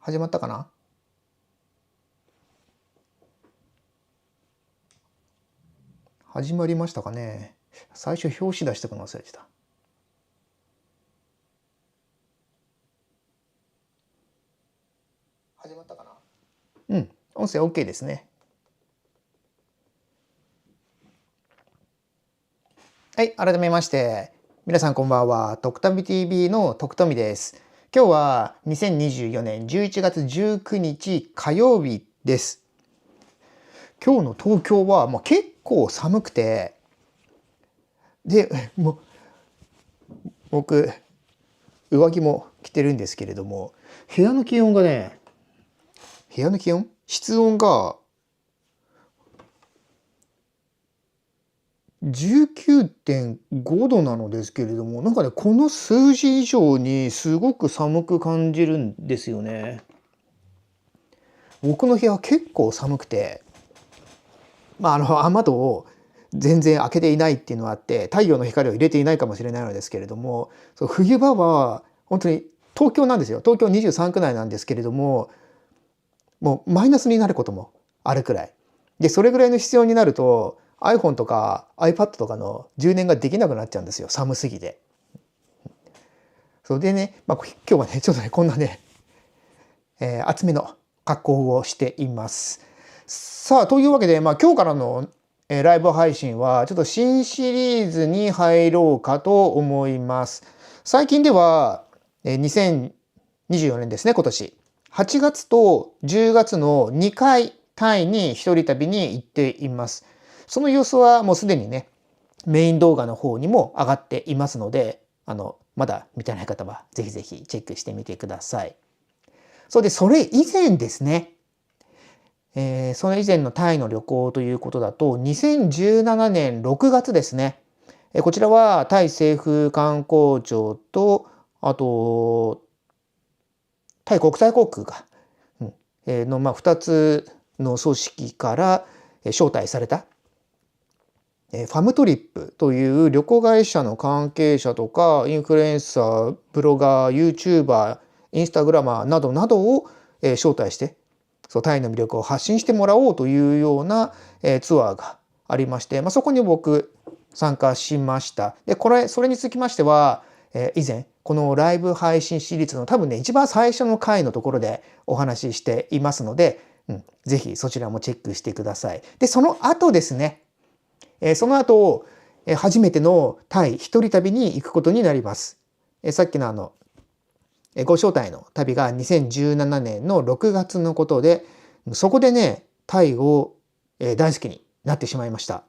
始まったかな。始まりましたかね。最初表紙出してくの忘れてた。始まったかな。音声 OK ですね。はい、改めまして皆さんこんばんは。トクタミ TV の徳富です。今日は2024年11月19日火曜日です。今日の東京は結構寒くて、で僕上着も着てるんですけれども、部屋の気温室温が19.5 度なのですけれども、なんかね、この数字以上にすごく寒く感じるんですよね。僕の部屋は結構寒くて、雨戸を全然開けていないっていうのはあって、太陽の光を入れていないかもしれないのですけれども、冬場は本当に東京なんですよ。東京23区内なんですけれども、もうマイナスになることもあるくらい。で、それぐらいの必要になると、iPhone とか iPad とかの充電ができなくなっちゃうんですよ。寒すぎて。それでね、今日はね、ちょっとね、こんなね、厚めの格好をしています。さあ、というわけで、今日からのライブ配信は、ちょっと新シリーズに入ろうかと思います。最近では、2024年ですね、今年。8月と10月の2回タイに一人旅に行っています。その様子はもうすでにね、メイン動画の方にも上がっていますので、まだ見てない方はぜひぜひチェックしてみてください。それ以前ですね、それ以前のタイの旅行ということだと、2017年6月ですね。こちらはタイ政府観光庁と、あと、タイ国際航空か、の2つの組織から招待された、ファムトリップという旅行会社の関係者とか、インフルエンサー、ブロガー、YouTuber、インスタグラマーなどなどを招待して、タイの魅力を発信してもらおうというようなツアーがありまして、そこに僕参加しました。で、それにつきましては、以前、このライブ配信シリーズの多分ね、一番最初の回のところでお話ししていますので、ぜひそちらもチェックしてください。で、その後ですね、その後、初めてのタイ一人旅に行くことになります。さっきのご招待の旅が2017年の6月のことで、そこでね、タイを大好きになってしまいました。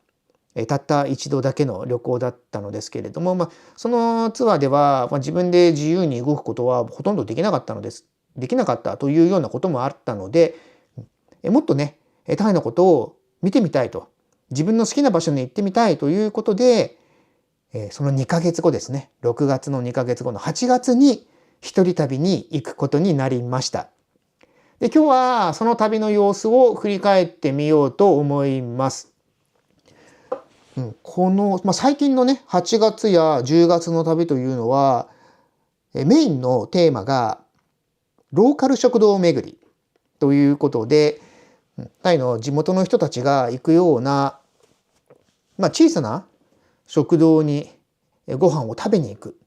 たった一度だけの旅行だったのですけれども、そのツアーでは、自分で自由に動くことはほとんどできなかったというようなこともあったので、もっとね、タイのことを見てみたいと、自分の好きな場所に行ってみたいということで、その2ヶ月後ですね、6月の2ヶ月後の8月に一人旅に行くことになりました。で、今日はその旅の様子を振り返ってみようと思います。この、最近のね、8月や10月の旅というのは、メインのテーマがローカル食堂巡りということで、タイの地元の人たちが行くような、小さな食堂にご飯を食べに行く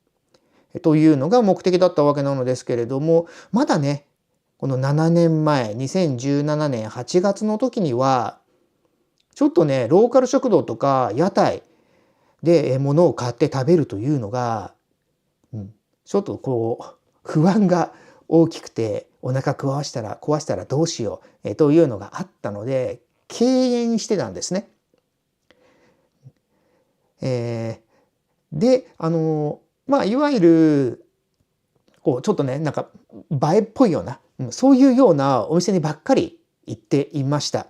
というのが目的だったわけなのですけれども、まだね、この7年前、2017年8月の時には、ちょっとね、ローカル食堂とか屋台で物を買って食べるというのが、ちょっと不安が大きくて、お腹壊したらどうしようというのがあったので、敬遠してたんですね。で、いわゆる、ちょっとね、なんか映えっぽいような、そういうようなお店にばっかり行っていました。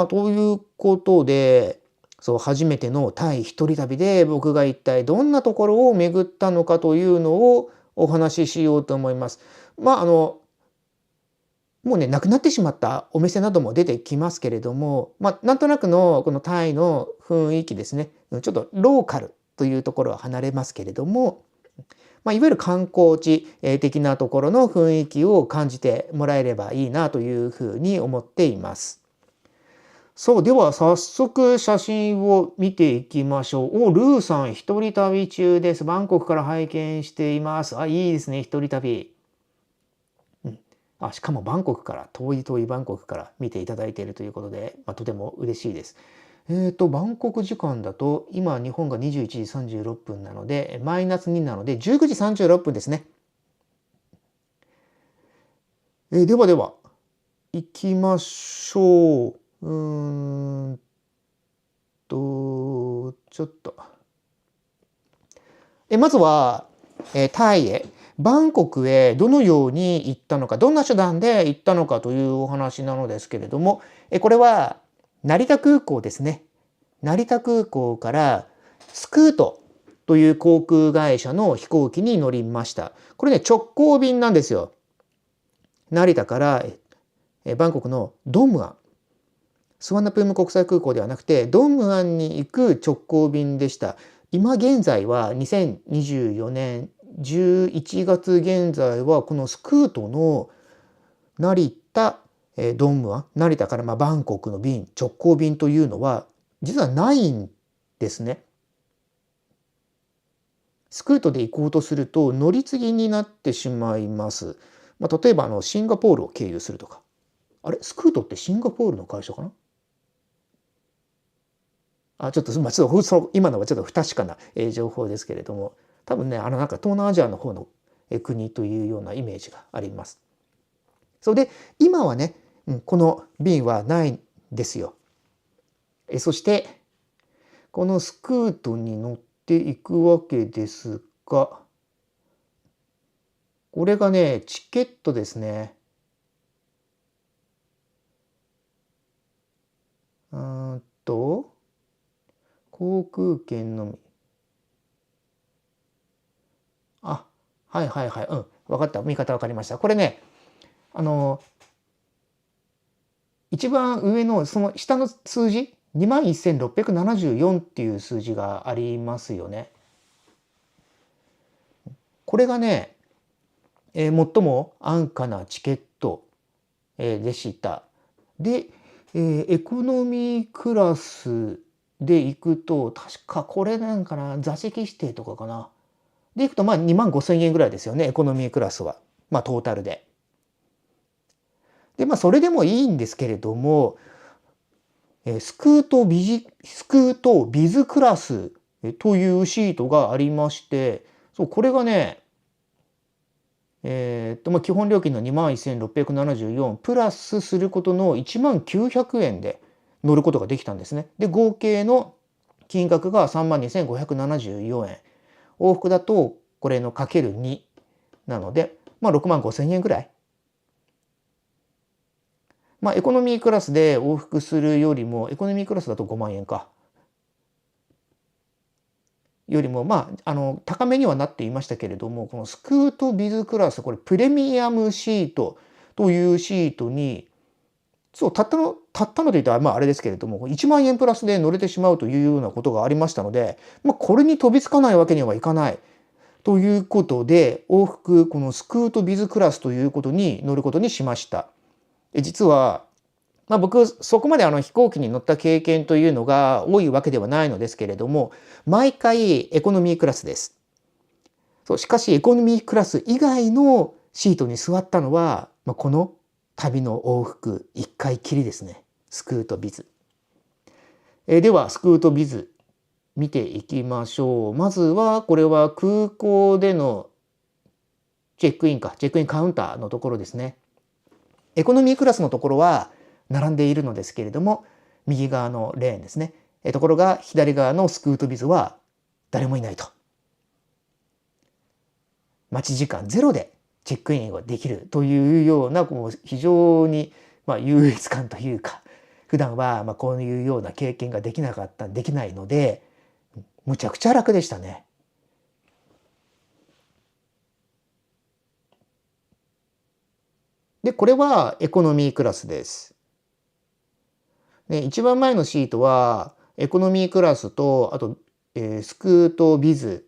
ということで、初めてのタイ一人旅で僕が一体どんなところを巡ったのかというのをお話ししようと思います。もうね、なくなってしまったお店なども出てきますけれども、なんとなくのこのタイの雰囲気ですね。ちょっとローカルというところは離れますけれども、いわゆる観光地的なところの雰囲気を感じてもらえればいいなというふうに思っています。そう、では早速写真を見ていきましょう。ルーさん一人旅中です。バンコクから拝見しています。いいですね、一人旅。しかもバンコクから、遠いバンコクから見ていただいているということで、とても嬉しいです。バンコク時間だと、今日本が21時36分なので、マイナス2なので、19時36分ですね。ではでは、行きましょう。ちょっと。まずは、タイへ、バンコクへどのように行ったのか、どんな手段で行ったのかというお話なのですけれども、これは成田空港ですね。成田空港からスクートという航空会社の飛行機に乗りました。これね、直行便なんですよ。成田からバンコクのドンムアン。スワンナプーム国際空港ではなくて、ドンムアンに行く直行便でした。今現在は2024年11月現在はこのスクートの成田ドンムアン、成田からバンコクの便、直行便というのは実はないんですね。スクートで行こうとすると乗り継ぎになってしまいます。例えばシンガポールを経由するとか。スクートってシンガポールの会社かな？ちょっと今のはちょっと不確かな情報ですけれども、多分ね、なんか東南アジアの方の国というようなイメージがあります。それで、今はね、この便はないんですよ。そして、このスクートに乗っていくわけですが、これがね、チケットですね。航空券のみ。はいはいはい。分かった。見方分かりました。これね、一番上のその下の数字、21,674っていう数字がありますよね。これがね、最も安価なチケット、でした。で、エコノミークラスで行くと、確かこれなんかな、座席指定とかかな。で行くと25,000円ぐらいですよね、エコノミークラスは。トータルで。で、それでもいいんですけれども、スクートビズクラスというシートがありまして、これがね、基本料金の21,674プラスすることの19,000円で乗ることができたんですね。で、合計の金額が32,574円。往復だとこれのかける2なので、65,000円ぐらい。エコノミークラスで往復するよりも、エコノミークラスだと5万円か。よりも高めにはなっていましたけれども、このスクートビズクラス、これプレミアムシートというシートに、たったのと言ったらあれですけれども、1万円プラスで乗れてしまうというようなことがありましたので、これに飛びつかないわけにはいかないということで、往復このスクートビズクラスということに乗ることにしました。実は僕そこまで飛行機に乗った経験というのが多いわけではないのですけれども、毎回エコノミークラスです。しかしエコノミークラス以外のシートに座ったのは、この旅の往復1回きりですね。スクートビズ。ではスクートビズ見ていきましょう。まずはこれは空港でのチェックインカウンターのところですね。エコノミークラスのところは並んでいるのですけれども、右側のレーンですね。ところが左側のスクートビズは誰もいないと。待ち時間ゼロでチェックインができるというような非常に優越感というか、普段はこういうような経験ができないので、むちゃくちゃ楽でしたね。で、これはエコノミークラスです。一番前のシートはエコノミークラスと、あと、スクートビズ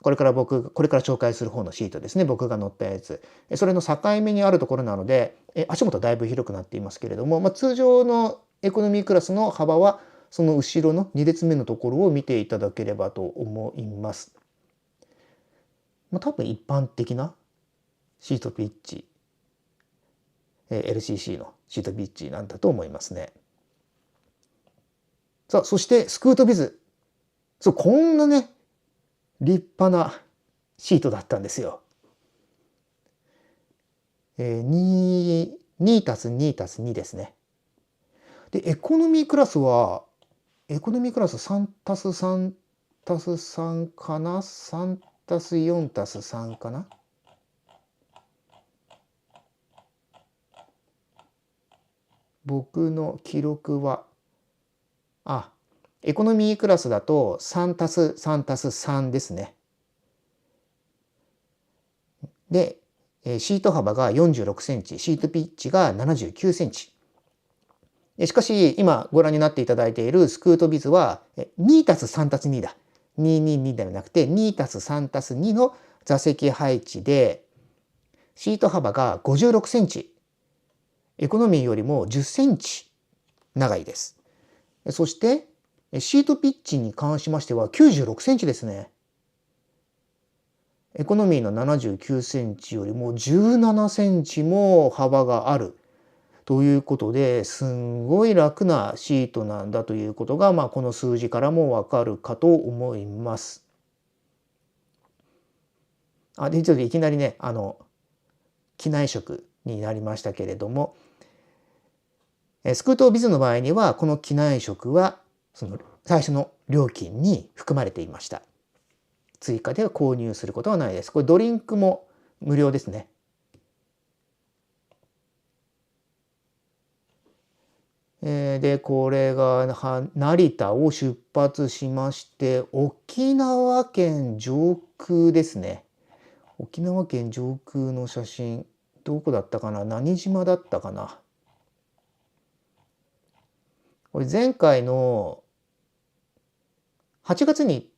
これから紹介する方のシートですね、僕が乗ったやつ。それの境目にあるところなので、足元だいぶ広くなっていますけれども、通常のエコノミークラスの幅は、その後ろの2列目のところを見ていただければと思います。多分一般的なシートピッチ、LCC のシートピッチなんだと思いますね。さあ、そしてスクートビズ。こんなね、立派なシートだったんですよ。2+2+2 ですね。で、エコノミークラス 3+3+3 かな ?3+4+3 かな。僕の記録は、エコノミークラスだと 3+3+3 ですね。で、シート幅が46センチ、シートピッチが79センチ。しかし、今ご覧になっていただいているスクートビズは 2+3+2 だ。222ではなくて 2+3+2 の座席配置で、シート幅が56センチ。エコノミーよりも10センチ長いです。そして、シートピッチに関しましては96センチですね。エコノミーの79センチよりも17センチも幅があるということで、すんごい楽なシートなんだということが、この数字からもわかるかと思います。で、ちょっといきなりね、機内食になりましたけれども、スクートビズの場合には、この機内食は、その最初の料金に含まれていました。追加では購入することはないです。これドリンクも無料ですね。で、これが成田を出発しまして、沖縄県上空ですね。沖縄県上空の写真、どこだったかな？何島だったかな？これ前回の8月に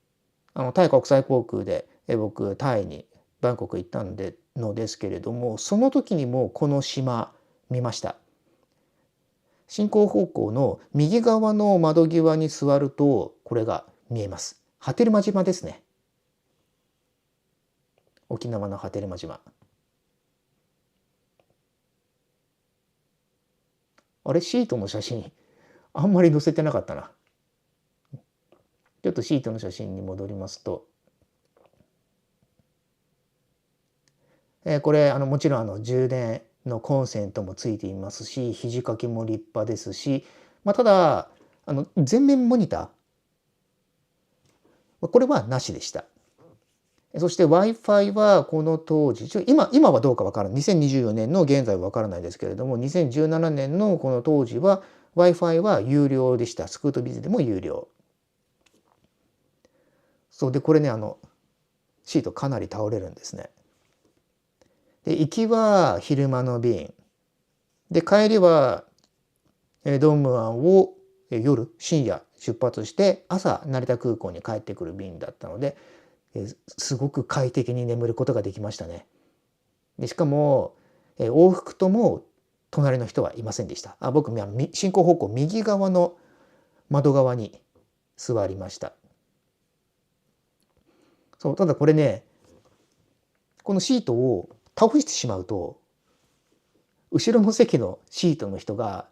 タイ国際航空で僕タイにバンコク行ったのですけれども、その時にもこの島見ました。進行方向の右側の窓際に座るとこれが見えます。波照間島ですね。沖縄の波照間島。あれ、シートの写真あんまり載せてなかったな。ちょっとシートの写真に戻りますと、これもちろん充電のコンセントもついていますし、肘掛けも立派ですし、ただ全面モニターこれはなしでした。そして Wi-Fi はこの当時、今はどうかわからない。2024年の現在はわからないですけれども、2017年のこの当時は Wi-Fi は有料でした。スクートビズでも有料。そうで、これね、シートかなり倒れるんですね。で、行きは昼間の便。で、帰りはドンムアンを深夜出発して朝成田空港に帰ってくる便だったので、すごく快適に眠ることができましたね。でしかも往復とも隣の人はいませんでした。僕進行方向右側の窓側に座りました。そう、ただこれね、このシートを倒してしまうと、後ろの席のシートの人が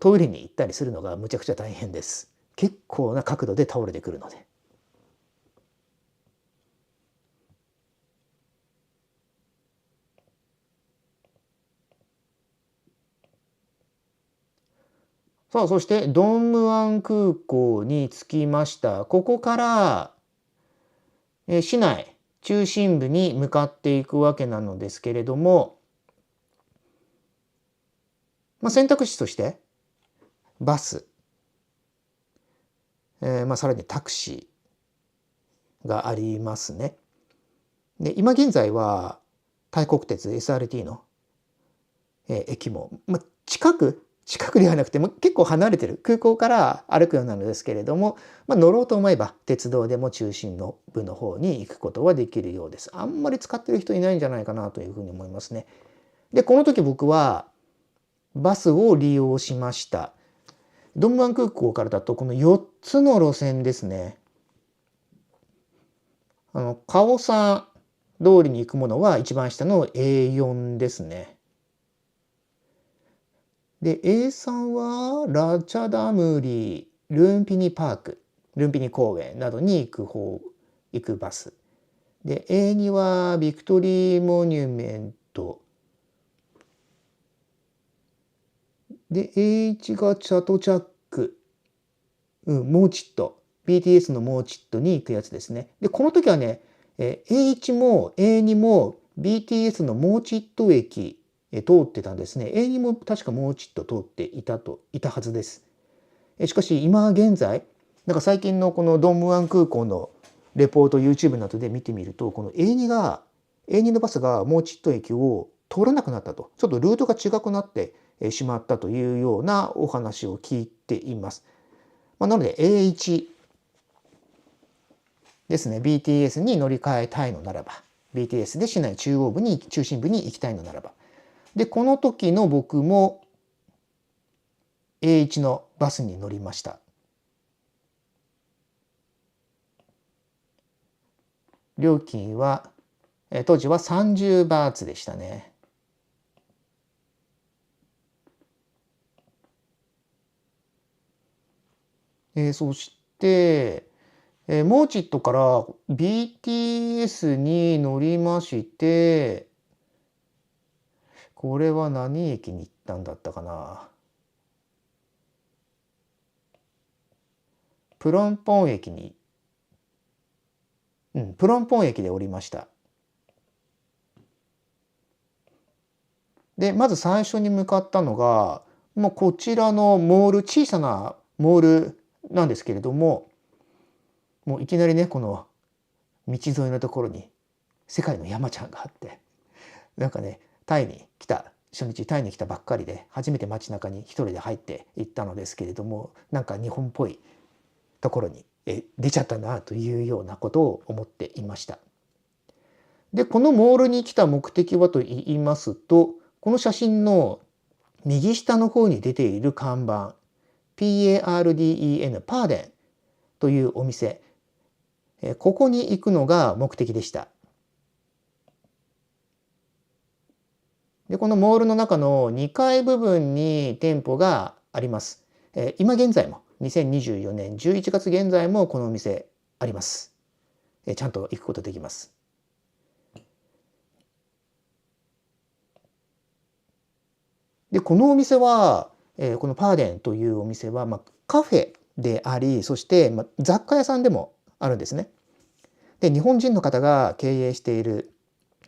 トイレに行ったりするのがむちゃくちゃ大変です。結構な角度で倒れてくるので。さあ、そしてドンムアン空港に着きました。ここから市内中心部に向かっていくわけなのですけれども、選択肢としてバス、さらにタクシーがありますね。で、今現在はタイ国鉄 SRT の駅も、近く近くではなくても結構離れてる空港から歩くようなのですけれども、乗ろうと思えば鉄道でも中心の部の方に行くことはできるようです。あんまり使ってる人いないんじゃないかなというふうに思いますね。でこの時僕はバスを利用しました。ドンムアン空港からだとこの4つの路線ですね。カオサン通りに行くものは一番下の A4 ですね。で A3 はラチャダムリ、ルンピニパーク、ルンピニ公園などに行くバス。で A2 はビクトリーモニュメント。で A1 がチャトチャック、モーチット、BTS のモーチットに行くやつですね。でこの時はね、A1 も A2 も BTS のモーチット駅通ってたんですね。A2 も確かモーチット通っていたはずです。しかし今現在なんか最近のこのドンムアン空港のレポート YouTube などで見てみるとこの A2 のバスがモーチット駅を通らなくなったと、ちょっとルートが違くなってしまったというようなお話を聞いています。なので A1 ですね、 BTS に乗り換えたいのならば BTS で市内中心部に行きたいのならばでこの時の僕も A1 のバスに乗りました。料金は当時は30バーツでしたね。そしてモーチットから BTS に乗りまして、これは何駅に行ったんだったかな。プロンポン駅で降りました。でまず最初に向かったのがもうこちらのモール、小さなモールなんですけれども、もういきなりねこの道沿いのところに世界の山ちゃんがあって、なんかね初日タイに来たばっかりで初めて街中に一人で入っていったのですけれども、なんか日本っぽいところに出ちゃったなというようなことを思っていました。でこのモールに来た目的はと言いますと、この写真の右下の方に出ている看板 PARDEN パーデンというお店、ここに行くのが目的でした。でこのモールの中の2階部分に店舗があります。今現在も2024年11月現在もこのお店あります。ちゃんと行くことできます。でこのお店はこのパーデンというお店はカフェであり、そして雑貨屋さんでもあるんですね。で日本人の方が経営している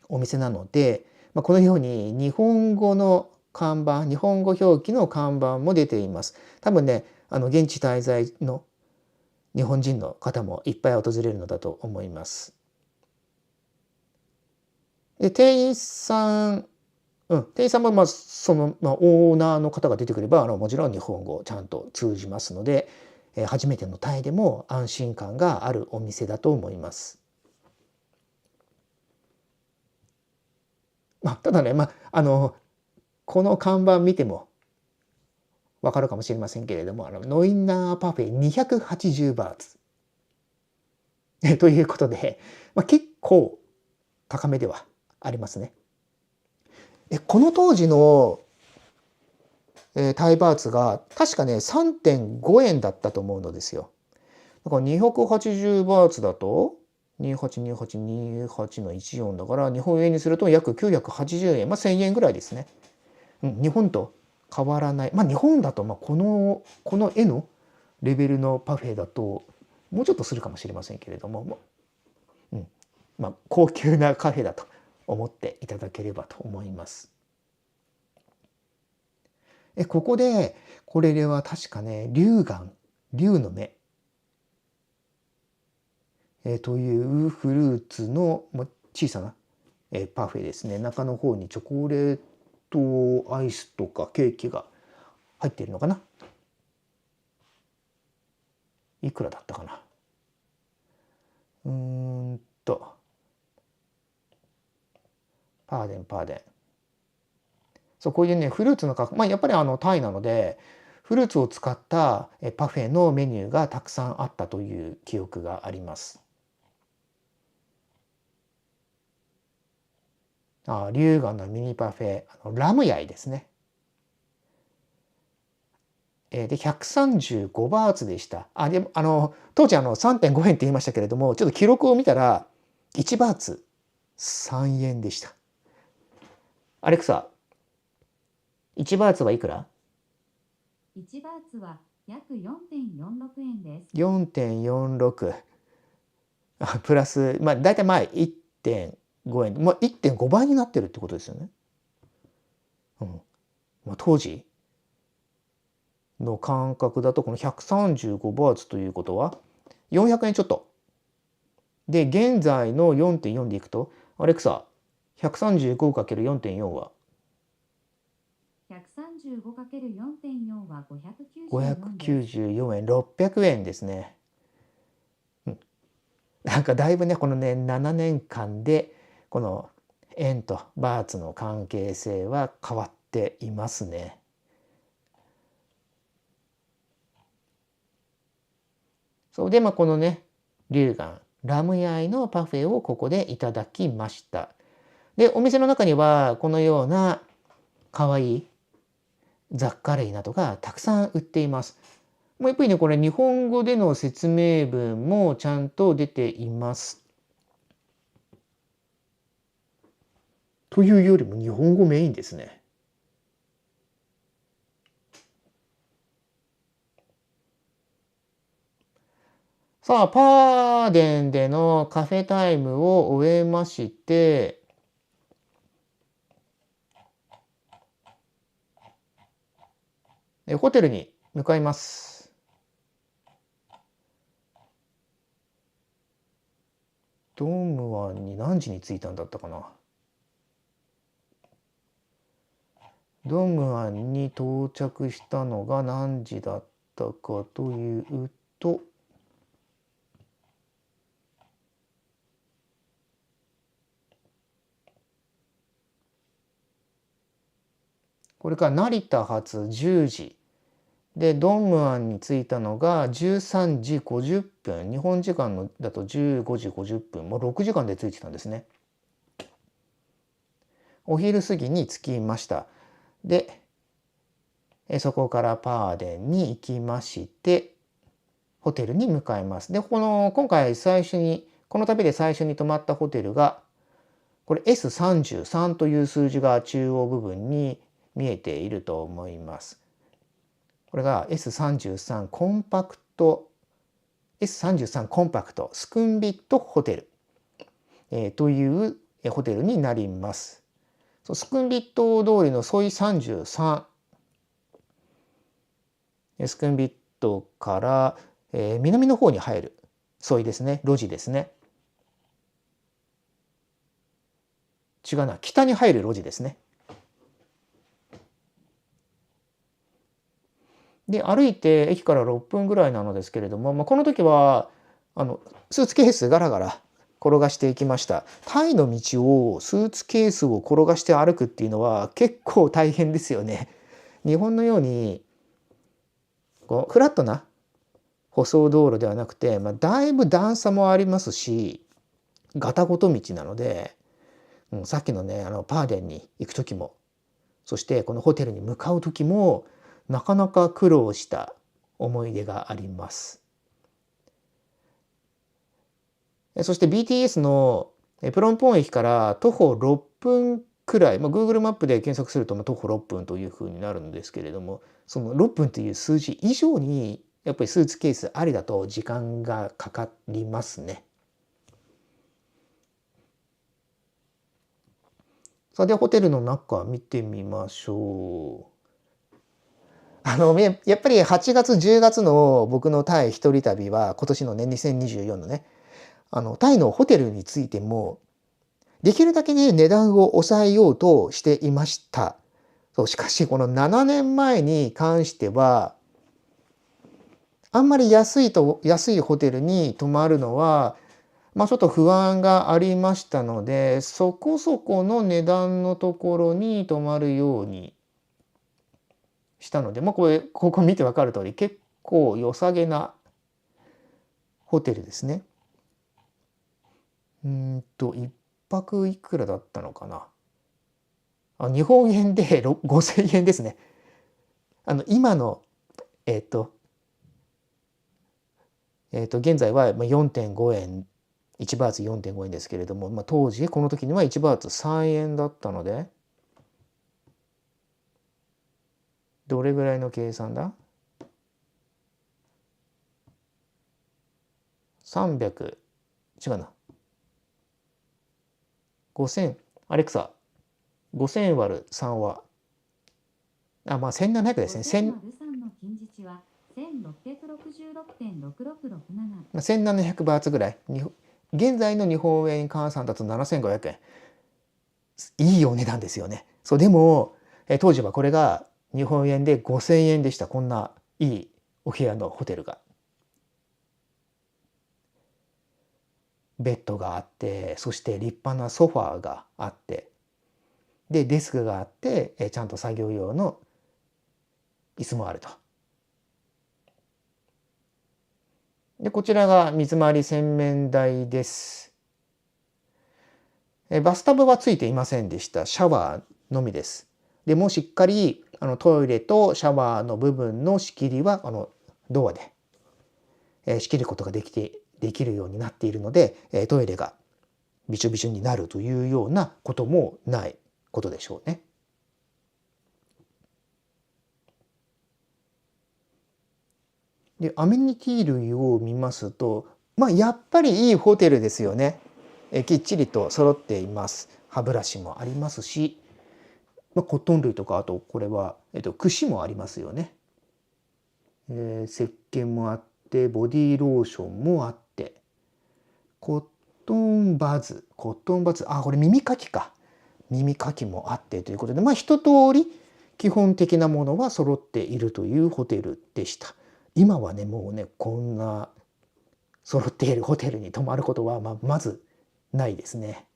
お店なので、このように日本語の看板、日本語表記の看板も出ています。多分ね現地滞在の日本人の方もいっぱい訪れるのだと思います。で店員さんもその、オーナーの方が出てくればもちろん日本語ちゃんと通じますので、初めてのタイでも安心感があるお店だと思います。ただね、この看板見てもわかるかもしれませんけれども、ノインナーパフェ280バーツということで、結構高めではありますね。この当時のタイバーツが確かね 3.5 円だったと思うのですよ。だから280バーツだと282828の14だから日本円にすると約980円、1000円ぐらいですね。日本と変わらない。日本だとこの絵のレベルのパフェだともうちょっとするかもしれませんけれども、高級なカフェだと思っていただければと思います。ここでこれでは確かね龍の目というフルーツの小さなパフェですね。中の方にチョコレートアイスとかケーキが入っているのかな。いくらだったかな。パーデン。そう、こういうね、フルーツの価格、やっぱりタイなので、フルーツを使ったパフェのメニューがたくさんあったという記憶があります。龍河のミニパフェ、ラムヤイですね。で、135バーツでした。でも、当時3.5 円って言いましたけれども、ちょっと記録を見たら、1バーツ3円でした。アレクサ、1バーツはいくら？ 1バーツは約 4.46 円です。4.46。プラス、だいたい1.5 円、1.5 倍になってるってことですよね。当時の感覚だと、この135バーツということは400円ちょっと。で、現在の 4.4 でいくと、アレクサ、135×4.4 は135×4.4 は594円、600円ですね。なんかだいぶね、このね、7年間でこの円とバーツの関係性は変わっていますね。そうで、このね、龍眼ラムヤイのパフェをここでいただきました。で、お店の中にはこのようなかわいい雑貨類などがたくさん売っています。やっぱりね、これ日本語での説明文もちゃんと出ています。というよりも日本語メインですね。さあ、パーデンでのカフェタイムを終えまして、ホテルに向かいます。ドンムワンに何時に着いたんだったかな。ドンムワンに到着したのが何時だったかというと、これから成田発10時で、ドンムアンに着いたのが13時50分、日本時間のだと15時50分、もう6時間で着いてたんですね。お昼過ぎに着きました。で、そこからパーデンに行きまして、ホテルに向かいます。で、今回この旅で最初に泊まったホテルが、これ S33 という数字が中央部分に見えていると思います。これが S33 コンパクトスクンビットホテル、というホテルになります。スクンビット通りのソイ33、スクンビットから、南の方に入るソイですね、路地ですね。違うな、北に入る路地ですね。で、歩いて駅から6分ぐらいなのですけれども、この時はスーツケースガラガラ転がしていきました。タイの道をスーツケースを転がして歩くっていうのは結構大変ですよね。日本のようにフラットな舗装道路ではなくて、だいぶ段差もありますし、ガタゴト道なので、さっきのね、パーデンに行く時も、そしてこのホテルに向かう時も、なかなか苦労した思い出があります。そして BTS のプロンポン駅から徒歩6分くらい、Google マップで検索すると徒歩6分というふうになるんですけれども、その6分という数字以上にやっぱりスーツケースありだと時間がかかりますね。さあ、ではホテルの中見てみましょう。やっぱり8月10月の僕のタイ一人旅は、今年のね2024のね、タイのホテルについてもできるだけね値段を抑えようとしていました。そう、しかしこの7年前に関しては、あんまり安いホテルに泊まるのは、ちょっと不安がありましたので、そこそこの値段のところに泊まるようにしたので、ここ見てわかる通り、結構良さげなホテルですね。一泊いくらだったのかな。日本円で5000円ですね。今の、現在は4.5円、1バーツ4.5円ですけれども、当時この時には1バーツ3円だったので、どれぐらいの計算だ ?300、違うな。5000、アレクサ、5000割る3は、1700ですね。5000割る3の近似値は1666.6667。1700バーツぐらい。現在の日本円換算だと7500円。いいお値段ですよね。そう、でも、当時はこれが日本円で5000円でした。こんないいお部屋のホテルが。ベッドがあって、そして立派なソファーがあって、で、デスクがあって、ちゃんと作業用の椅子もあると。で、こちらが水回り洗面台です。バスタブはついていませんでした。シャワーのみです。でもしっかりトイレとシャワーの部分の仕切りはドアで仕切ることができるようになっているので、トイレがびしょびしょになるというようなこともないことでしょうね。で、アメニティ類を見ますと、やっぱりいいホテルですよね。きっちりと揃っています。歯ブラシもありますし、コットン類とか、あとこれは、櫛もありますよね。石鹸もあって、ボディーローションもあって、コットンバズ、これ耳かきか。耳かきもあってということで、一通り基本的なものは揃っているというホテルでした。今はね、もうね、こんな揃っているホテルに泊まることはまずないですね。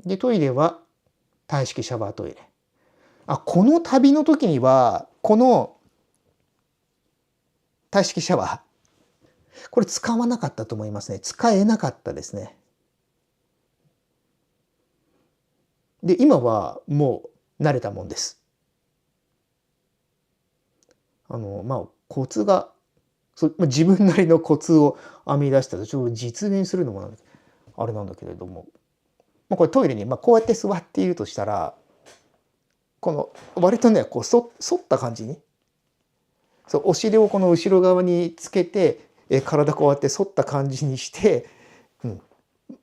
で、トイレはタイ式シャワートイレ。この旅の時にはこのタイ式シャワー、これ使わなかったと思いますね。使えなかったですね。で、今はもう慣れたもんです。コツが、自分なりのコツを編み出したと、実現するのもあれなんだけれども、これトイレにこうやって座っているとしたら、この割とね、こう反った感じに、お尻をこの後ろ側につけて、体こうやって反った感じにして、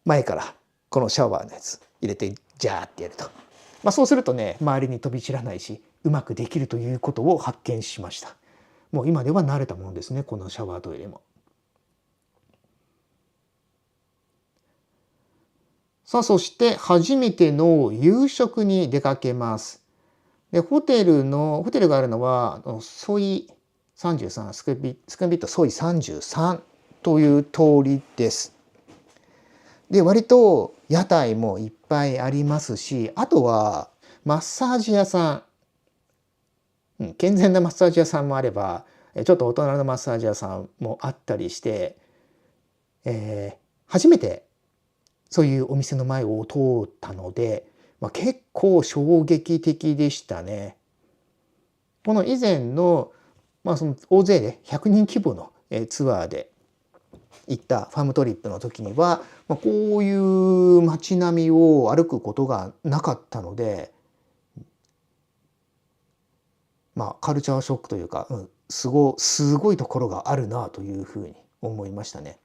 前からこのシャワーのやつ入れてジャーってやると、そうするとね、周りに飛び散らないしうまくできるということを発見しました。もう今では慣れたもんですね、このシャワートイレも。さあ、そして初めての夕食に出かけます。で、ホテルがあるのはソイ33、スクンビットソイ33という通りです。で、割と屋台もいっぱいありますし、あとはマッサージ屋さん、健全なマッサージ屋さんもあれば、ちょっと大人のマッサージ屋さんもあったりして、初めてそういうお店の前を通ったので、結構衝撃的でしたね。この以前の、その大勢で100人規模のツアーで行ったファームトリップの時には、こういう街並みを歩くことがなかったので、カルチャーショックというか、すごいところがあるなというふうに思いましたね。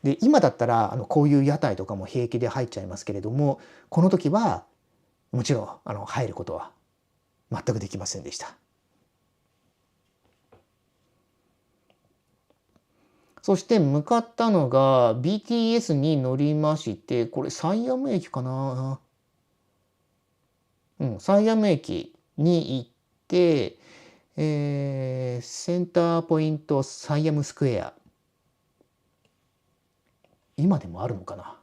で、今だったらこういう屋台とかも平気で入っちゃいますけれども、この時はもちろん入ることは全くできませんでした。そして向かったのが BTS に乗りまして、これサイアム駅かな。サイアム駅に行って、センターポイントサイアムスクエア、今でもあるのかな。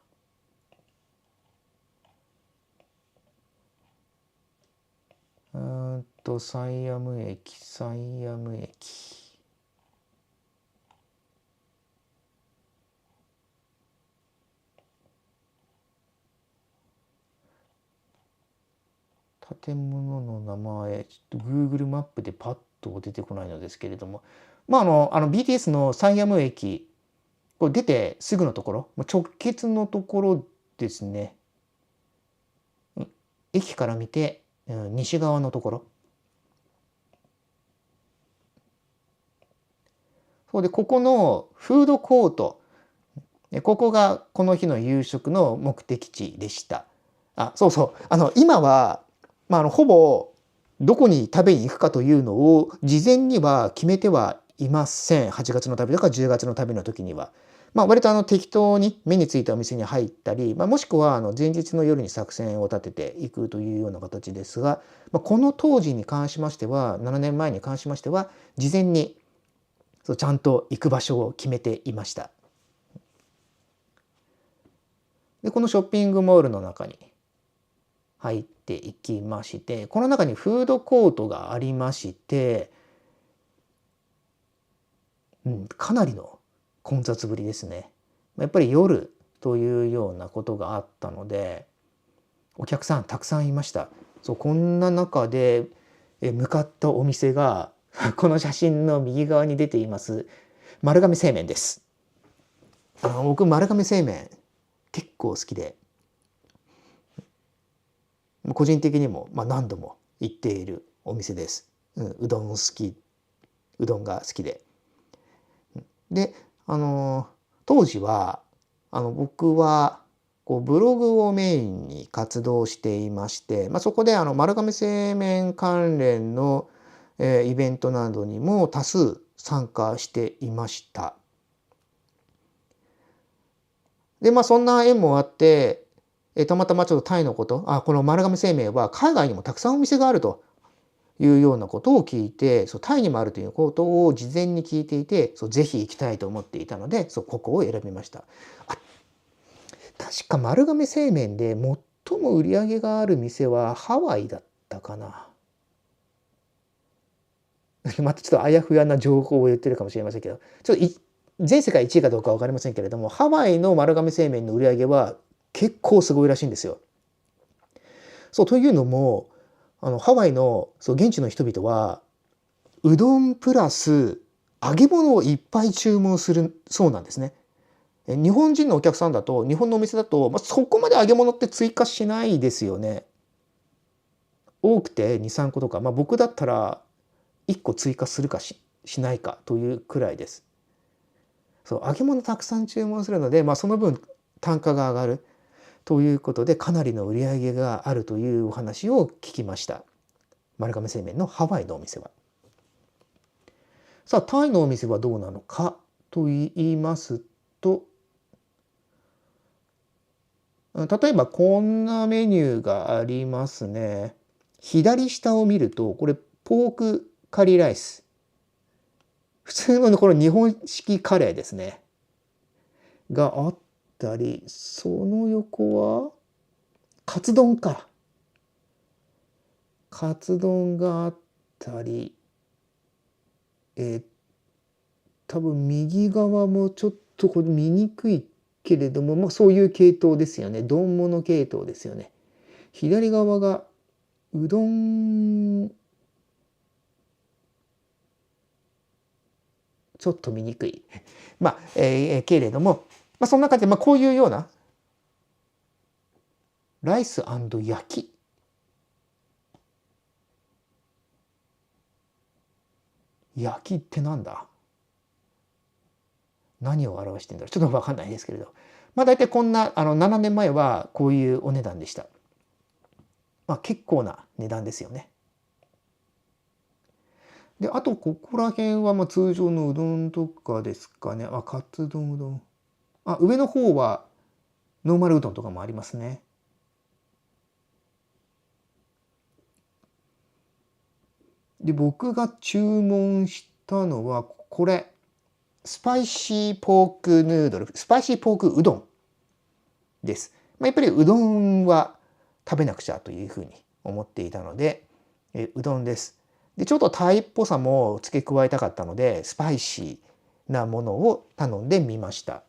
サイアム駅、サイアム駅。建物の名前、ちょっと Google マップでパッと出てこないのですけれども、BTS のサイアム駅、これ出てすぐのところ、直結のところですね。駅から見て、西側のところ。そうで、ここのフードコート、ここがこの日の夕食の目的地でした。そうそう。今は、ほぼどこに食べに行くかというのを事前には決めてはいません。8月の旅とか10月の旅の時には。割と適当に目についたお店に入ったり、もしくは前日の夜に作戦を立てていくというような形ですが、この当時に関しましては、7年前に関しましては、事前にちゃんと行く場所を決めていました。で、このショッピングモールの中に入っていきまして、この中にフードコートがありまして、かなりの混雑ぶりですね。やっぱり夜というようなことがあったので、お客さんたくさんいました。こんな中で向かったお店がこの写真の右側に出ています丸亀製麺です。僕丸亀製麺結構好きで、個人的にも何度も行っているお店です。うどんが好きで。で、当時は僕はブログをメインに活動していまして、そこで丸亀製麺関連のイベントなどにも多数参加していました。で、そんな縁もあって、たまたまちょっとタイのこと、この丸亀製麺は海外にもたくさんお店があるというようなことを聞いて、タイにもあるということを事前に聞いていて、ぜひ行きたいと思っていたので、ここを選びました。確か丸亀製麺で最も売り上げがある店はハワイだったかな。またちょっとあやふやな情報を言ってるかもしれませんけど、ちょっと全世界1位かどうか分かりませんけれども、ハワイの丸亀製麺の売り上げは結構すごいらしいんですよ。というのも、ハワイの現地の人々はうどんプラス揚げ物をいっぱい注文するそうなんですね。日本人のお客さんだと、日本のお店だと、そこまで揚げ物って追加しないですよね。多くて2、3個とか、僕だったら1個追加するか しないかというくらいです。揚げ物たくさん注文するので、その分単価が上がるということで、かなりの売り上げがあるというお話を聞きました。丸亀製麺のハワイのお店は。タイのお店はどうなのかと言いますと、例えばこんなメニューがありますね。左下を見ると、これポークカリーライス。普通のこの日本式カレーですね。があったり、その横はカツ丼か。カツ丼があったり、多分右側もちょっとこれ見にくいけれども、そういう系統ですよね。丼物系統ですよね。左側がうどん、ちょっと見にくい。けれども、そんな感じで、こういうようなライス&焼き。焼きってなんだ？何を表してんだろう？ちょっと分かんないですけれど。大体こんな、7年前はこういうお値段でした。結構な値段ですよね。で、あとここら辺は通常のうどんとかですかね。カツ丼うどん。上の方はノーマルうどんとかもありますね。で僕が注文したのはこれスパイシーポークヌードル、スパイシーポークうどんです。やっぱりうどんは食べなくちゃというふうに思っていたので、うどんです。でちょっとタイっぽさも付け加えたかったのでスパイシーなものを頼んでみました。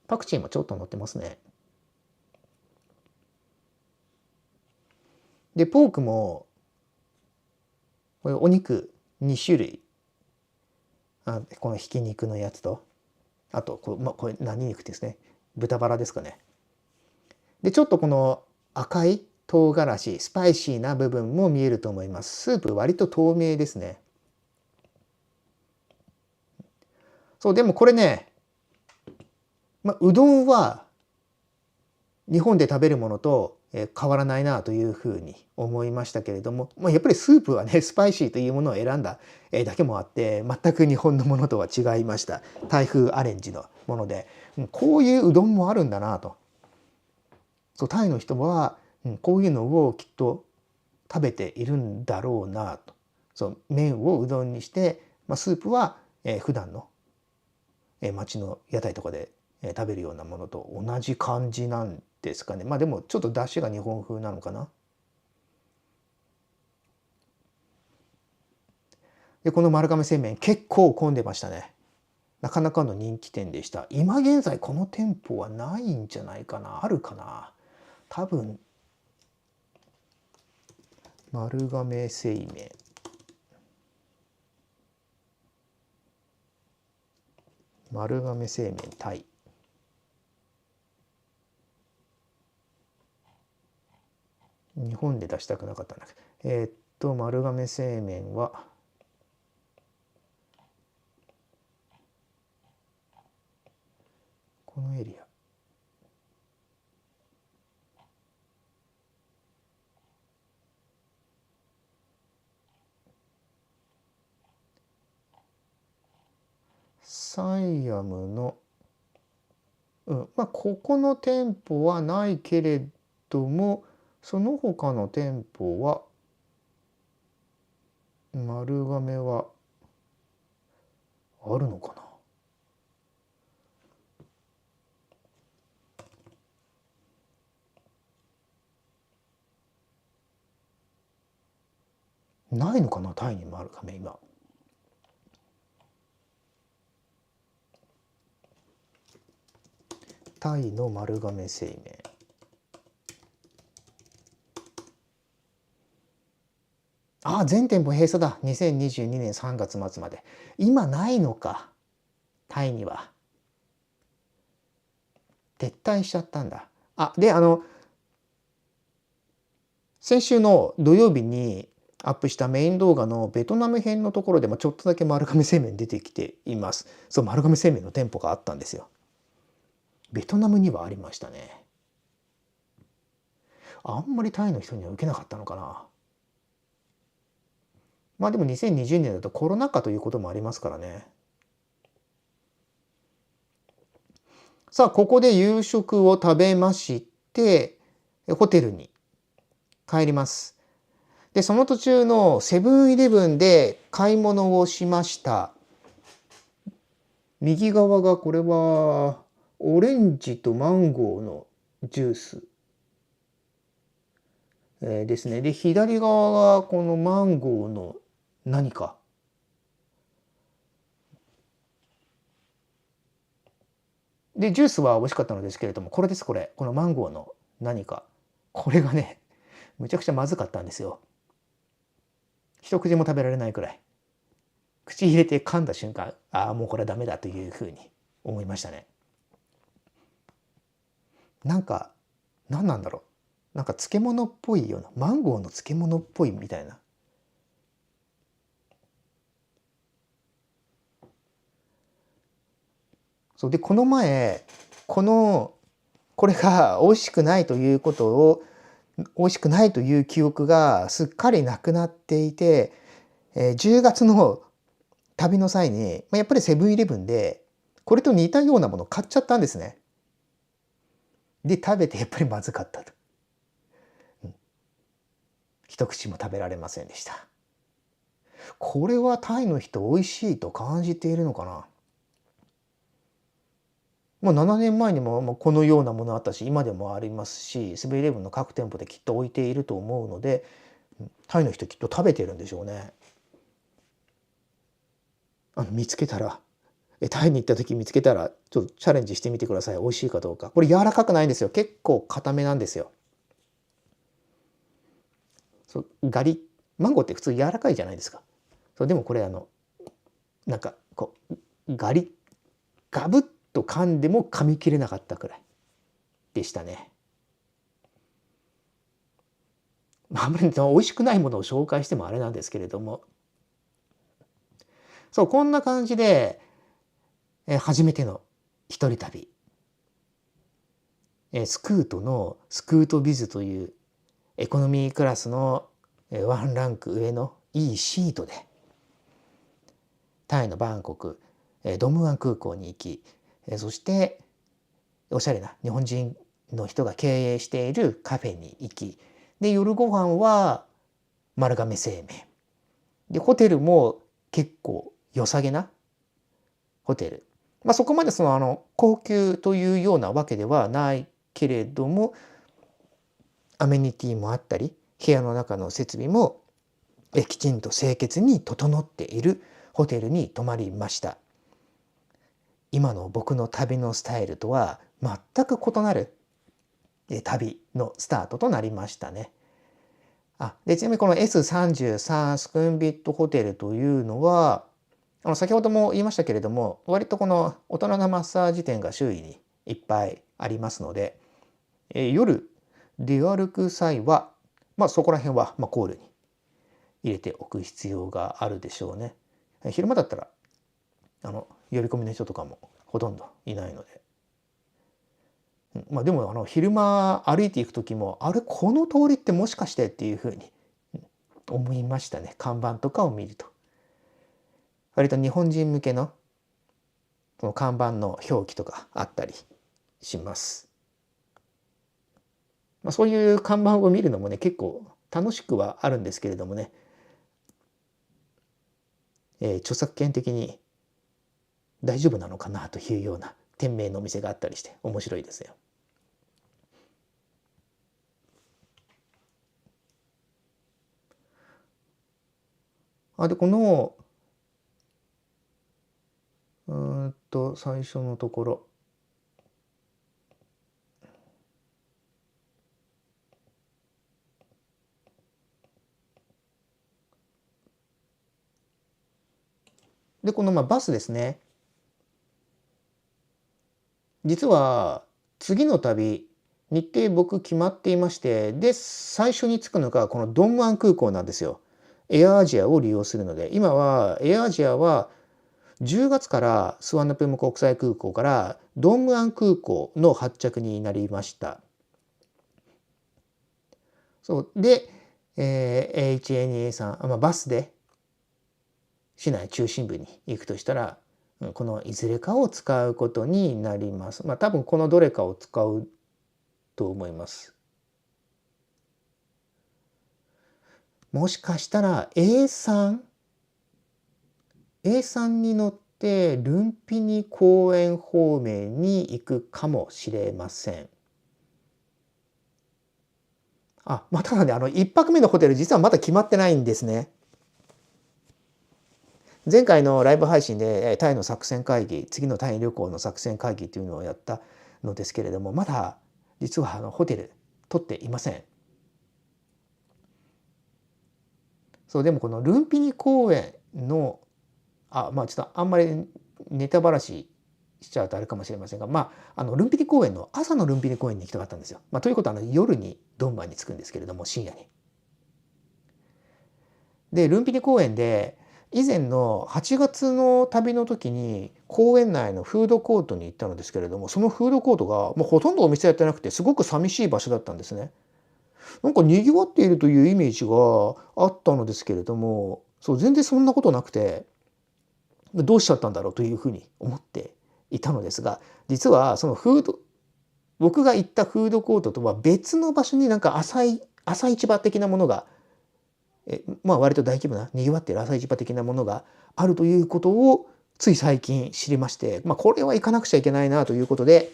パクチーもちょっと乗ってますね。でポークもこれお肉2種類、このひき肉のやつとあとこれ何肉ですね、豚バラですかね。でちょっとこの赤い唐辛子スパイシーな部分も見えると思います。スープ割と透明ですね。そうでもこれね、うどんは日本で食べるものと変わらないなというふうに思いましたけれども、やっぱりスープはねスパイシーというものを選んだだけもあって全く日本のものとは違いました。タイ風アレンジのもので、こういううどんもあるんだなと。そうタイの人はこういうのをきっと食べているんだろうなと。そう麺をうどんにして、スープは普段の町の屋台とかで食べるようなものと同じ感じなんですかね。でもちょっと出汁が日本風なのかな。でこの丸亀製麺結構混んでましたね。なかなかの人気店でした。今現在この店舗はないんじゃないかな。あるかな。多分丸亀製麺、丸亀製麺タイ、日本で出したくなかったんだけど、丸亀製麺はこのエリア、サイアムの、ここの店舗はないけれどもその他の店舗は丸亀はあるのかな。ないのかな、タイに丸亀今。タイの丸亀製麺。全店舗閉鎖だ。2022年3月末まで。今ないのか。タイには。撤退しちゃったんだ。で、先週の土曜日にアップしたメイン動画のベトナム編のところでもちょっとだけ丸亀製麺出てきています。そう、丸亀製麺の店舗があったんですよ。ベトナムにはありましたね。あんまりタイの人には受けなかったのかな。でも2020年だとコロナ禍ということもありますからね。さあここで夕食を食べましてホテルに帰ります。でその途中のセブンイレブンで買い物をしました。右側がこれはオレンジとマンゴーのジュースですね。で左側がこのマンゴーの何かでジュースは美味しかったのですけれども、これです。このマンゴーの何か、これがねむちゃくちゃまずかったんですよ。一口も食べられないくらい。口入れて噛んだ瞬間、もうこれはダメだというふうに思いましたね。何なんだろう、漬物っぽいような、マンゴーの漬物っぽいみたいな。そうでこの前これが美味しくないということを美味しくないという記憶がすっかりなくなっていて、10月の旅の際にやっぱりセブンイレブンでこれと似たようなものを買っちゃったんですね。で食べてやっぱりまずかったと。一口も食べられませんでした。これはタイの人美味しいと感じているのかな。7年前にもこのようなものあったし、今でもありますし、セブンイレブンの各店舗できっと置いていると思うので、タイの人きっと食べてるんでしょうね。見つけたら、タイに行った時見つけたらちょっとチャレンジしてみてください。美味しいかどうか。これ柔らかくないんですよ。結構固めなんですよ。ガリマンゴーって普通柔らかいじゃないですか。でもこれなんかこうガブッと噛んでも噛み切れなかったくらいでしたね。あんまり美味しくないものを紹介してもあれなんですけれども、こんな感じで初めての一人旅、スクートのスクートビズというエコノミークラスのワンランク上のいいシートでタイのバンコクドムアン空港に行き、そしておしゃれな日本人の人が経営しているカフェに行き、で夜ご飯は丸亀製麺で、ホテルも結構良さげなホテル、そこまで高級というようなわけではないけれども、アメニティもあったり部屋の中の設備もきちんと清潔に整っているホテルに泊まりました。今の僕の旅のスタイルとは全く異なる旅のスタートとなりましたね。でちなみにこの S33 スクンビットホテルというのは先ほども言いましたけれども、割とこの大人なマッサージ店が周囲にいっぱいありますので、夜出歩く際はそこら辺はコールに入れておく必要があるでしょうね。昼間だったら呼び込みの人とかもほとんどいないので、でも昼間歩いていく時もこの通りってもしかしてっていうふうに思いましたね。看板とかを見ると割と日本人向けのこの看板の表記とかあったりします。そういう看板を見るのもね結構楽しくはあるんですけれどもね、著作権的に大丈夫なのかなというような店名のお店があったりして面白いですよ。でこの最初のところでこのバスですね。実は次の旅日程僕決まっていまして、で最初に着くのがこのドンムアン空港なんですよ。エアアジアを利用するので、今はエアアジアは10月からスワンナプーム国際空港からドンムアン空港の発着になりました。で、HNA さん、バスで市内中心部に行くとしたらこのいずれかを使うことになります。多分このどれかを使うと思います。もしかしたら A3 に乗ってルンピニ公園方面に行くかもしれません。ただね1泊目のホテル実はまだ決まってないんですね。前回のライブ配信でタイの作戦会議、次のタイ旅行の作戦会議というのをやったのですけれども、まだ実はホテル取っていません。でもこのルンピニ公園のちょっとあんまりネタばらししちゃうとあれかもしれませんが、ルンピニ公園の朝のルンピニ公園に行きたかったんですよ。ということは夜にドンマンに着くんですけれども、深夜に。でルンピニ公園で以前の8月の旅の時に公園内のフードコートに行ったのですけれども、そのフードコートがもうほとんどお店やってなくてすごく寂しい場所だったんですね。なんか賑わっているというイメージがあったのですけれども、全然そんなことなくて、どうしちゃったんだろうというふうに思っていたのですが、実はその僕が行ったフードコートとは別の場所になんか朝市場的なものが割と大規模なにぎわっている朝市場的なものがあるということをつい最近知りまして、これは行かなくちゃいけないなということで、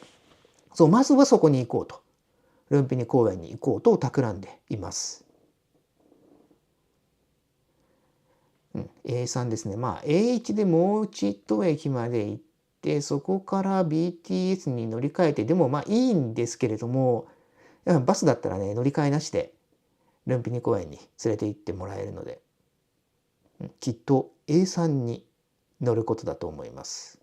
まずはそこに行こうと、ルンピニ公園に行こうと企んでいます。A3 ですね。A1 でもう一駅まで行って、そこから BTS に乗り換えて、でもいいんですけれども、バスだったらね、乗り換えなしでルンピニ公園に連れて行ってもらえるので、きっと A3 に乗ることだと思います。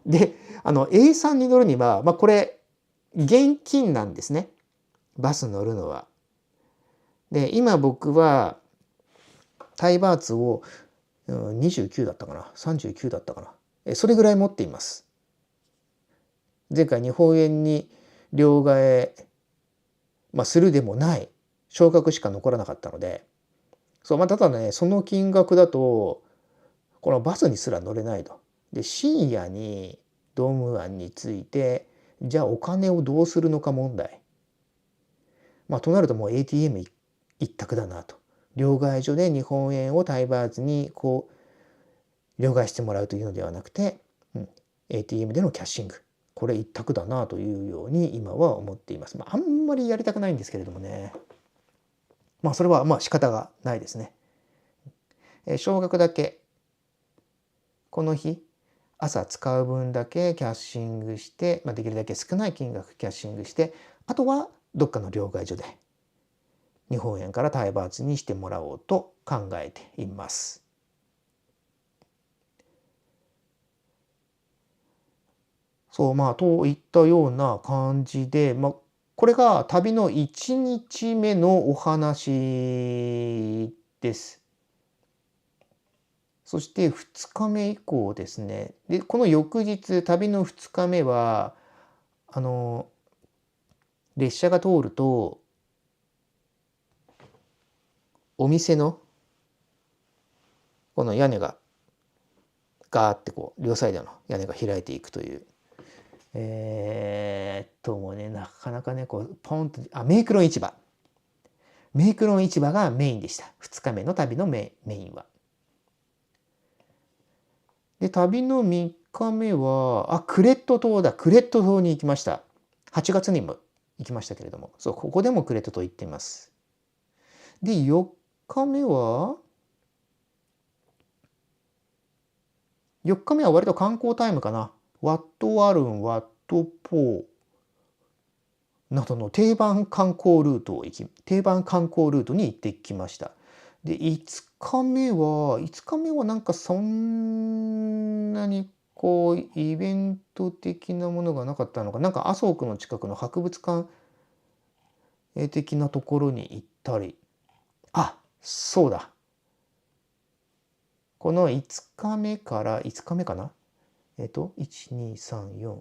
で、A3 に乗るには、これ現金なんですね。バス乗るのは。で、今僕はタイバーツを29だったかな、39だったかな、それぐらい持っています。前回日本円に両替するでもない少額しか残らなかったので、ただね、その金額だとこのバスにすら乗れないと。で、深夜にドーム湾に着いて、じゃあお金をどうするのか問題。となるともう ATM 一択だなと。両替所で日本円をタイバーツに両替してもらうというのではなくて、ATM でのキャッシング、これ一択だなというように今は思っています。あんまりやりたくないんですけれどもね。それは仕方がないですね。少額だけこの日朝使う分だけキャッシングして、できるだけ少ない金額キャッシングして、あとはどっかの両替所で日本円からタイバーツにしてもらおうと考えています。といったような感じで、これが旅の1日目のお話です。そして2日目以降ですね。で、この翌日、旅の2日目は、列車が通ると、お店のこの屋根がガーって両サイドの屋根が開いていくという、もうね、なかなかね、ポンと、メイクロン市場。メイクロン市場がメインでした。2日目の旅のメインは。で、旅の3日目は、クレット島だ。クレット島に行きました。8月にも行きましたけれども、ここでもクレット島行っています。で、4日目は割と観光タイムかな。ワットワルン、ワットポーなどの定番観光ルートに行ってきました。で、5日目はなんかそんなにイベント的なものがなかったのか、なんか麻生区の近くの博物館的なところに行ったり、そうだ。この5日目かな、1、2、3、4、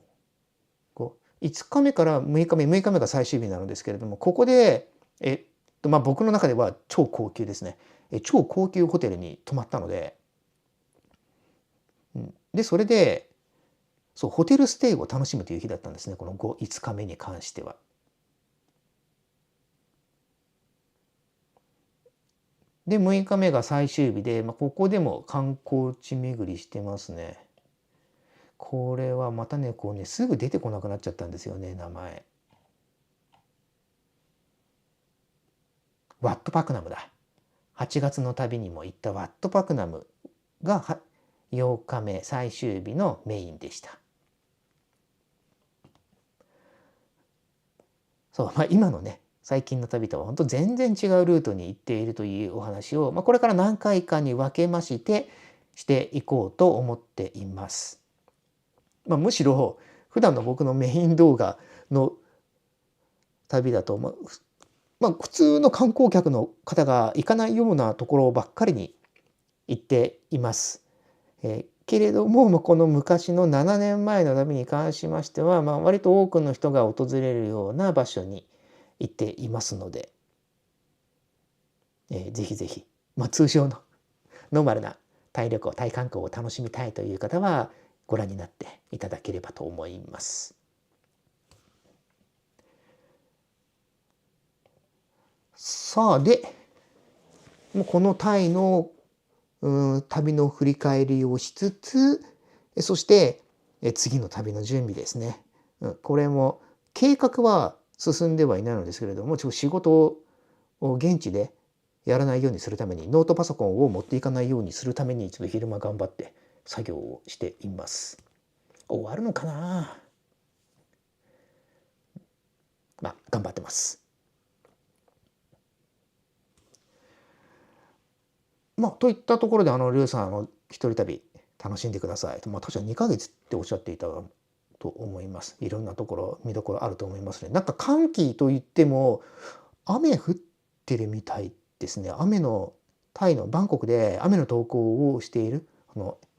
5、5日目から6日目が最終日なのですけれども、ここで僕の中では超高級ですね。超高級ホテルに泊まったので、でそれでホテルステイを楽しむという日だったんですね、この5日目に関しては。で6日目が最終日で、ここでも観光地巡りしてますね。これはまたねすぐ出てこなくなっちゃったんですよね、名前。ワットパクナムだ。8月の旅にも行ったワットパクナムが8日目最終日のメインでした。今のね最近の旅とは本当全然違うルートに行っているというお話を、これから何回かに分けましてしていこうと思っています。むしろ普段の僕のメイン動画の旅だと、普通の観光客の方が行かないようなところばっかりに行っています。けれども、この昔の7年前の旅に関しましては、割と多くの人が訪れるような場所に行っていますので、ぜひぜひ、通常のノーマルなタイ観光を楽しみたいという方はご覧になっていただければと思います。でもうこのタイの旅の振り返りをしつつ、そして次の旅の準備ですね。これも計画は進んではいないのですけれども、仕事を現地でやらないようにするために、ノートパソコンを持っていかないようにするために、ちょっと昼間頑張って作業をしています。終わるのかな。まあ頑張ってます。まあといったところで、リュウさん一人旅楽しんでください。まあ確かに2ヶ月っておっしゃっていたと思います。いろんなところ見どころあると思いますね。なんか寒気といっても雨降ってるみたいですね。タイのバンコクで雨の投稿をしている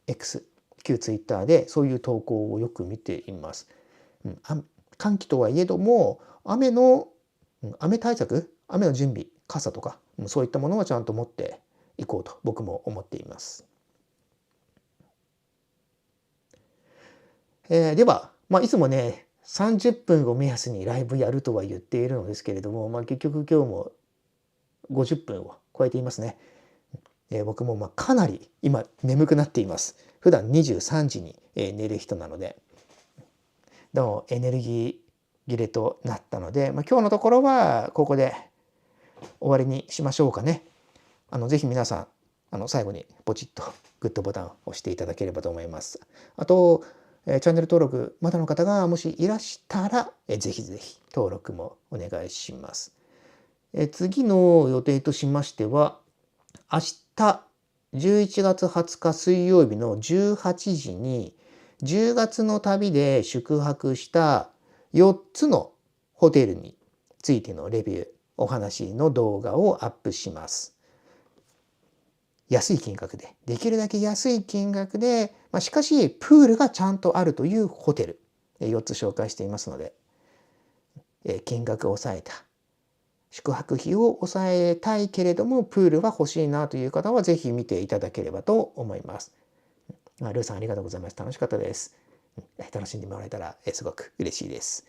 X、旧ツイッターでそういう投稿をよく見ています。寒気とはいえども雨対策、雨の準備、傘とかそういったものはちゃんと持っていこうと僕も思っています。では、いつもね30分を目安にライブやるとは言っているのですけれども、結局今日も50分を超えていますね。僕もかなり今眠くなっています。普段23時に寝る人なので、でもエネルギー切れとなったので、今日のところはここで終わりにしましょうかね。ぜひ皆さん最後にポチッとグッドボタンを押していただければと思います。あとチャンネル登録まだの方がもしいらしたらぜひぜひ登録もお願いします。次の予定としましては、明日11月20日水曜日の18時に10月の旅で宿泊した4つのホテルについてのレビュー、お話の動画をアップします。安い金額で、できるだけ安い金額で、しかしプールがちゃんとあるというホテル4つ紹介していますので、金額を抑えた宿泊費を抑えたいけれどもプールは欲しいなという方はぜひ見ていただければと思います。ルーさんありがとうございます。楽しかったです。楽しんでもらえたらすごく嬉しいです。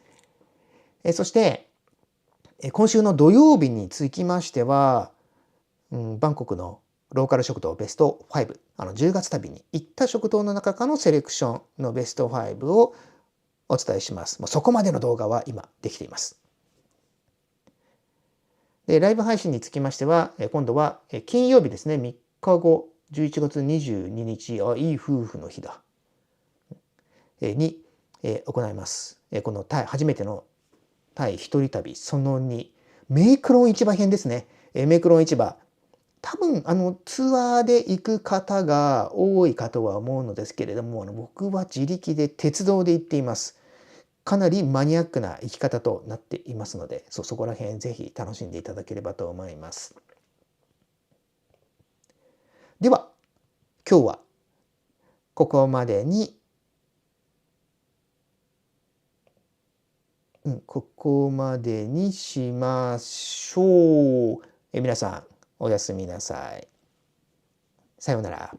そして今週の土曜日につきましては、バンコクのローカル食堂ベスト5、10月旅に行った食堂の中からのセレクションのベスト5をお伝えします。そこまでの動画は今できています。でライブ配信につきましては、今度は金曜日ですね、3日後、11月22日、いい夫婦の日だ、に行います。この初めてのタイ一人旅その2、メイクロン市場編ですね。メイクロン市場。多分ツアーで行く方が多いかとは思うのですけれども、僕は自力で鉄道で行っています。かなりマニアックな生き方となっていますので、そこら辺ぜひ楽しんでいただければと思います。では今日はここまでに、しましょう。皆さんおやすみなさい。さようなら。